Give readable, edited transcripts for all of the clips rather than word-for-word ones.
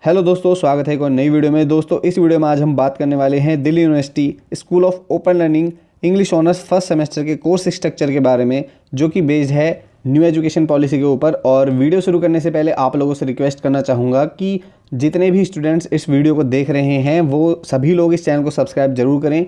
Hello दोस्तों, स्वागत है एक और नई वीडियो में। दोस्तों इस वीडियो में आज हम बात करने वाले हैं Delhi university school of open learning English honours first semester के कोर्स स्ट्रक्चर के बारे में, जो कि बेस्ड है न्यू एजुकेशन पॉलिसी के ऊपर। और वीडियो शुरू करने से पहले आप लोगों से रिक्वेस्ट करना चाहूँगा कि जितने भी स्टूडेंट्स इस वीडियो को देख रहे हैं वो सभी लोग इस चैनल को सब्सक्राइब जरूर करें,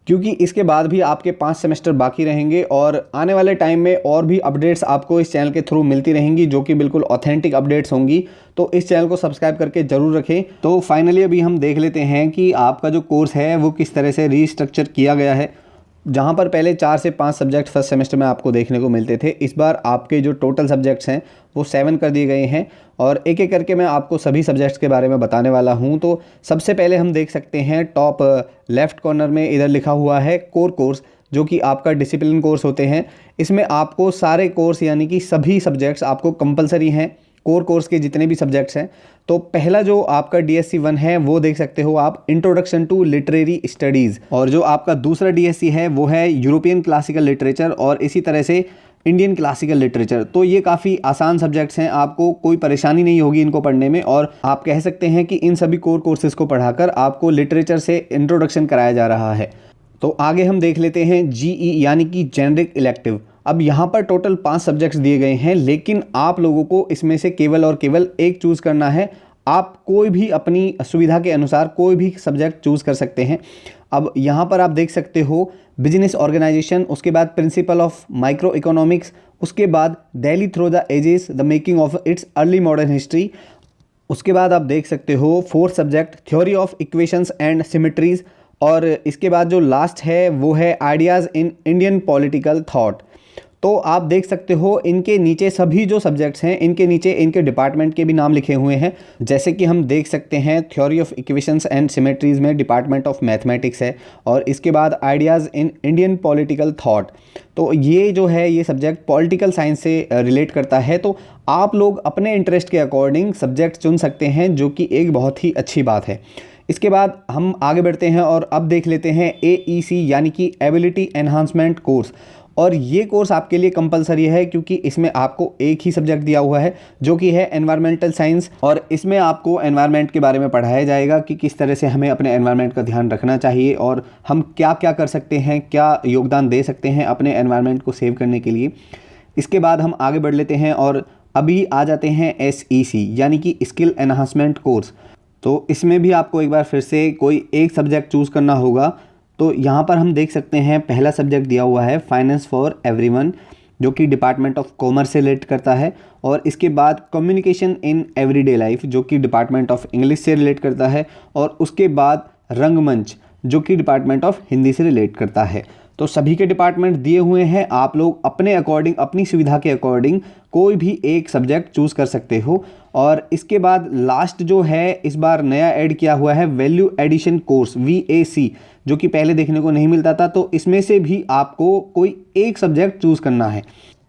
क्योंकि इसके बाद भी आपके 5 सेमेस्टर बाकी रहेंगे और आने वाले टाइम में और भी अपडेट्स आपको इस चैनल के थ्रू मिलती रहेंगी, जो कि बिल्कुल ऑथेंटिक अपडेट्स होंगी। तो इस चैनल को सब्सक्राइब करके ज़रूर रखें। तो फाइनली अभी हम देख लेते हैं कि आपका जो कोर्स है वो किस तरह से रीस्ट्रक्चर किया गया है। जहाँ पर पहले 4 से 5 सब्जेक्ट फर्स्ट सेमेस्टर में आपको देखने को मिलते थे, इस बार आपके जो टोटल सब्जेक्ट्स हैं वो 7 कर दिए गए हैं और एक एक करके मैं आपको सभी सब्जेक्ट्स के बारे में बताने वाला हूँ। तो सबसे पहले हम देख सकते हैं टॉप लेफ़्ट कॉर्नर में इधर लिखा हुआ है कोर कोर्स, जो कि आपका डिसिप्लिन कोर्स होते हैं। इसमें आपको सारे कोर्स यानी कि सभी सब्जेक्ट्स आपको कंपलसरी हैं, कोर कोर्स के जितने भी सब्जेक्ट्स हैं। तो पहला जो आपका DSC 1 है वो देख सकते हो आप, इंट्रोडक्शन टू लिटरेरी स्टडीज़। और जो आपका दूसरा DSC है वो है यूरोपियन क्लासिकल लिटरेचर और इसी तरह से इंडियन क्लासिकल लिटरेचर। तो ये काफ़ी आसान सब्जेक्ट्स हैं, आपको कोई परेशानी नहीं होगी इनको पढ़ने में। और आप कह सकते हैं कि इन सभी कोर कोर्सेज़ को पढ़ाकर आपको लिटरेचर से इंट्रोडक्शन कराया जा रहा है। तो आगे हम देख लेते हैं GE यानी कि जेनरिक इलेक्टिव। अब यहाँ पर टोटल 5 सब्जेक्ट्स दिए गए हैं, लेकिन आप लोगों को इसमें से केवल और केवल एक चूज़ करना है। आप कोई भी अपनी सुविधा के अनुसार कोई भी सब्जेक्ट चूज़ कर सकते हैं। अब यहाँ पर आप देख सकते हो बिजनेस ऑर्गेनाइजेशन, उसके बाद प्रिंसिपल ऑफ माइक्रो इकोनॉमिक्स, उसके बाद Delhi through the ages the making of its early modern history. उसके बाद आप देख सकते हो 4th subject theory of equations and symmetries. और इसके बाद जो लास्ट है वो है ideas in Indian political thought. तो आप देख सकते हो इनके नीचे सभी जो सब्जेक्ट्स हैं इनके नीचे इनके डिपार्टमेंट के भी नाम लिखे हुए हैं। जैसे कि हम देख सकते हैं theory of equations and symmetries में डिपार्टमेंट ऑफ मैथमेटिक्स है और इसके बाद ideas in Indian political thought. तो ये जो है ये सब्जेक्ट पॉलिटिकल साइंस से रिलेट करता है। तो आप लोग अपने इंटरेस्ट के अकॉर्डिंग सब्जेक्ट चुन सकते हैं, जो कि एक बहुत ही अच्छी बात है। इसके बाद हम आगे बढ़ते हैं और अब देख लेते हैं AEC यानी कि एबिलिटी एनहांसमेंट कोर्स। और ये कोर्स आपके लिए कंपलसरी है, क्योंकि इसमें आपको एक ही सब्जेक्ट दिया हुआ है जो कि है एनवायरमेंटल साइंस। और इसमें आपको एनवायरनमेंट के बारे में पढ़ाया जाएगा कि किस तरह से हमें अपने एनवायरनमेंट का ध्यान रखना चाहिए और हम क्या क्या कर सकते हैं, क्या योगदान दे सकते हैं अपने एनवायरनमेंट को सेव करने के लिए। इसके बाद हम आगे बढ़ लेते हैं और अभी आ जाते हैं SEC यानी कि स्किल एनहांसमेंट कोर्स। तो इसमें भी आपको एक बार फिर से कोई एक सब्जेक्ट चूज़ करना होगा। तो यहाँ पर हम देख सकते हैं पहला सब्जेक्ट दिया हुआ है फाइनेंस फॉर एवरीवन, जो कि डिपार्टमेंट ऑफ कॉमर्स से रिलेट करता है। और इसके बाद कम्युनिकेशन इन एवरीडे लाइफ, जो कि डिपार्टमेंट ऑफ इंग्लिश से रिलेट करता है। और उसके बाद रंगमंच, जो कि डिपार्टमेंट ऑफ हिंदी से रिलेट करता है। तो सभी के डिपार्टमेंट दिए हुए हैं, आप लोग अपने अकॉर्डिंग अपनी सुविधा के अकॉर्डिंग कोई भी एक सब्जेक्ट चूज़ कर सकते हो। और इसके बाद लास्ट जो है इस बार नया ऐड किया हुआ है वैल्यू एडिशन कोर्स VAC, जो कि पहले देखने को नहीं मिलता था। तो इसमें से भी आपको कोई एक सब्जेक्ट चूज़ करना है।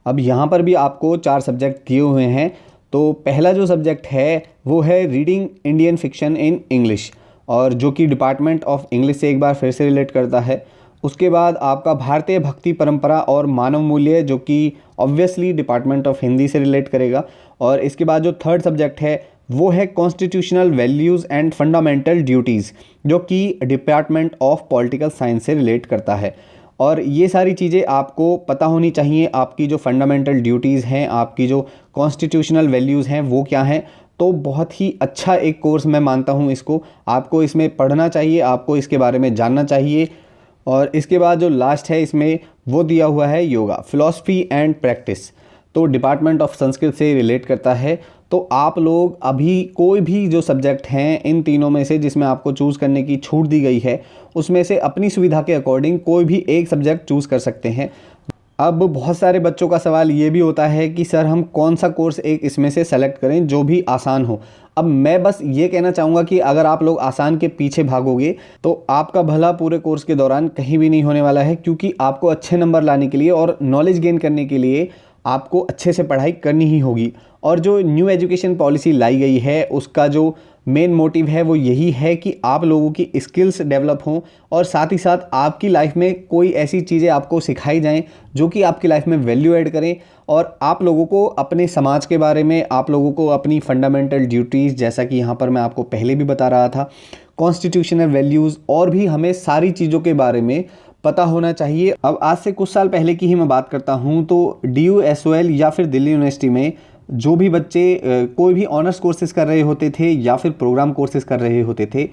अब यहाँ पर भी आपको 4 सब्जेक्ट दिए हुए हैं। तो पहला जो सब्जेक्ट है वो है reading Indian fiction in English, और जो कि डिपार्टमेंट ऑफ इंग्लिश से एक बार फिर से रिलेट करता है। उसके बाद आपका भारतीय भक्ति परंपरा और मानव मूल्य, जो कि ऑब्वियसली डिपार्टमेंट ऑफ हिंदी से रिलेट करेगा। और इसके बाद जो 3rd सब्जेक्ट है वो है constitutional values and fundamental duties, जो कि डिपार्टमेंट ऑफ पॉलिटिकल साइंस से रिलेट करता है। और ये सारी चीज़ें आपको पता होनी चाहिए, आपकी जो फंडामेंटल ड्यूटीज़ हैं, आपकी जो कॉन्स्टिट्यूशनल वैल्यूज़ हैं वो क्या हैं। तो बहुत ही अच्छा एक कोर्स मैं मानता हूँ इसको, आपको इसमें पढ़ना चाहिए, आपको इसके बारे में जानना चाहिए। और इसके बाद जो लास्ट है इसमें वो दिया हुआ है योगा फिलॉसफी एंड प्रैक्टिस, तो डिपार्टमेंट ऑफ संस्कृत से रिलेट करता है। तो आप लोग अभी कोई भी जो सब्जेक्ट हैं इन तीनों में से जिसमें आपको चूज़ करने की छूट दी गई है, उसमें से अपनी सुविधा के अकॉर्डिंग कोई भी एक सब्जेक्ट चूज़ कर सकते हैं। अब बहुत सारे बच्चों का सवाल ये भी होता है कि सर हम कौन सा कोर्स एक इसमें से सेलेक्ट करें जो भी आसान हो। अब मैं बस ये कहना चाहूँगा कि अगर आप लोग आसान के पीछे भागोगे तो आपका भला पूरे कोर्स के दौरान कहीं भी नहीं होने वाला है, क्योंकि आपको अच्छे नंबर लाने के लिए और नॉलेज गेन करने के लिए आपको अच्छे से पढ़ाई करनी ही होगी। और जो न्यू एजुकेशन पॉलिसी लाई गई है उसका जो मेन मोटिव है वो यही है कि आप लोगों की स्किल्स डेवलप हों और साथ ही साथ आपकी लाइफ में कोई ऐसी चीज़ें आपको सिखाई जाएं जो कि आपकी लाइफ में वैल्यू ऐड करें और आप लोगों को अपने समाज के बारे में, आप लोगों को अपनी फंडामेंटल ड्यूटीज़, जैसा कि यहाँ पर मैं आपको पहले भी बता रहा था, कॉन्स्टिट्यूशनल वैल्यूज़ और भी हमें सारी चीज़ों के बारे में पता होना चाहिए। अब आज से कुछ साल पहले की ही मैं बात करता हूँ तो DUSOL या फिर दिल्ली यूनिवर्सिटी में जो भी बच्चे कोई भी ऑनर्स कोर्सेज़ कर रहे होते थे या फिर प्रोग्राम कोर्सेज़ कर रहे होते थे,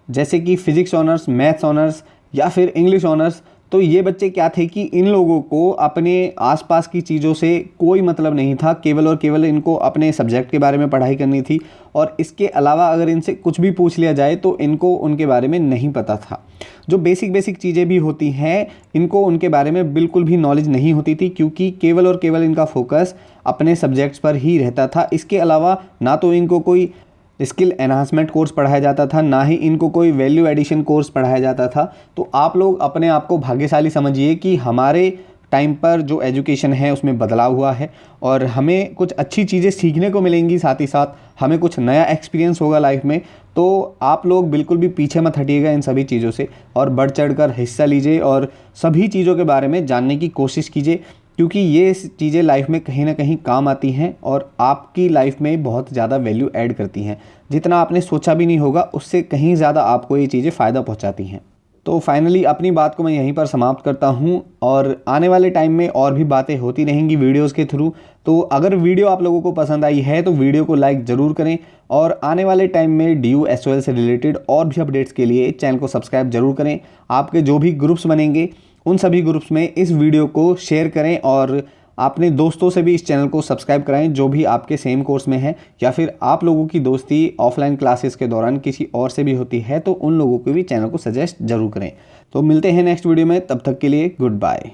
जैसे कि फ़िज़िक्स ऑनर्स, मैथ्स ऑनर्स या फिर इंग्लिश ऑनर्स, तो ये बच्चे क्या थे कि इन लोगों को अपने आसपास की चीज़ों से कोई मतलब नहीं था, केवल और केवल इनको अपने सब्जेक्ट के बारे में पढ़ाई करनी थी और इसके अलावा अगर इनसे कुछ भी पूछ लिया जाए तो इनको उनके बारे में नहीं पता था। जो बेसिक चीज़ें भी होती हैं इनको उनके बारे में बिल्कुल भी नॉलेज नहीं होती थी, क्योंकि केवल और केवल इनका फोकस अपने सब्जेक्ट्स पर ही रहता था। इसके अलावा ना तो इनको कोई स्किल एनहांसमेंट कोर्स पढ़ाया जाता था, ना ही इनको कोई वैल्यू एडिशन कोर्स पढ़ाया जाता था। तो आप लोग अपने आप को भाग्यशाली समझिए कि हमारे टाइम पर जो एजुकेशन है उसमें बदलाव हुआ है और हमें कुछ अच्छी चीज़ें सीखने को मिलेंगी, साथ ही साथ हमें कुछ नया एक्सपीरियंस होगा लाइफ में। तो आप लोग बिल्कुल भी पीछे मत हटिएगा इन सभी चीज़ों से और बढ़ चढ़ कर हिस्सा लीजिए और सभी चीज़ों के बारे में जानने की कोशिश कीजिए, क्योंकि ये चीज़ें लाइफ में कहीं ना कहीं काम आती हैं और आपकी लाइफ में बहुत ज़्यादा वैल्यू ऐड करती हैं। जितना आपने सोचा भी नहीं होगा उससे कहीं ज़्यादा आपको ये चीज़ें फ़ायदा पहुंचाती हैं। तो फाइनली अपनी बात को मैं यहीं पर समाप्त करता हूं और आने वाले टाइम में और भी बातें होती रहेंगी वीडियोज़ के थ्रू। तो अगर वीडियो आप लोगों को पसंद आई है तो वीडियो को लाइक ज़रूर करें और आने वाले टाइम में DUSOL से रिलेटेड और भी अपडेट्स के लिए चैनल को सब्सक्राइब जरूर करें। आपके जो भी ग्रुप्स बनेंगे उन सभी ग्रुप्स में इस वीडियो को शेयर करें और अपने दोस्तों से भी इस चैनल को सब्सक्राइब कराएं जो भी आपके सेम कोर्स में है, या फिर आप लोगों की दोस्ती ऑफलाइन क्लासेस के दौरान किसी और से भी होती है तो उन लोगों को भी चैनल को सजेस्ट जरूर करें। तो मिलते हैं नेक्स्ट वीडियो में, तब तक के लिए गुड बाय।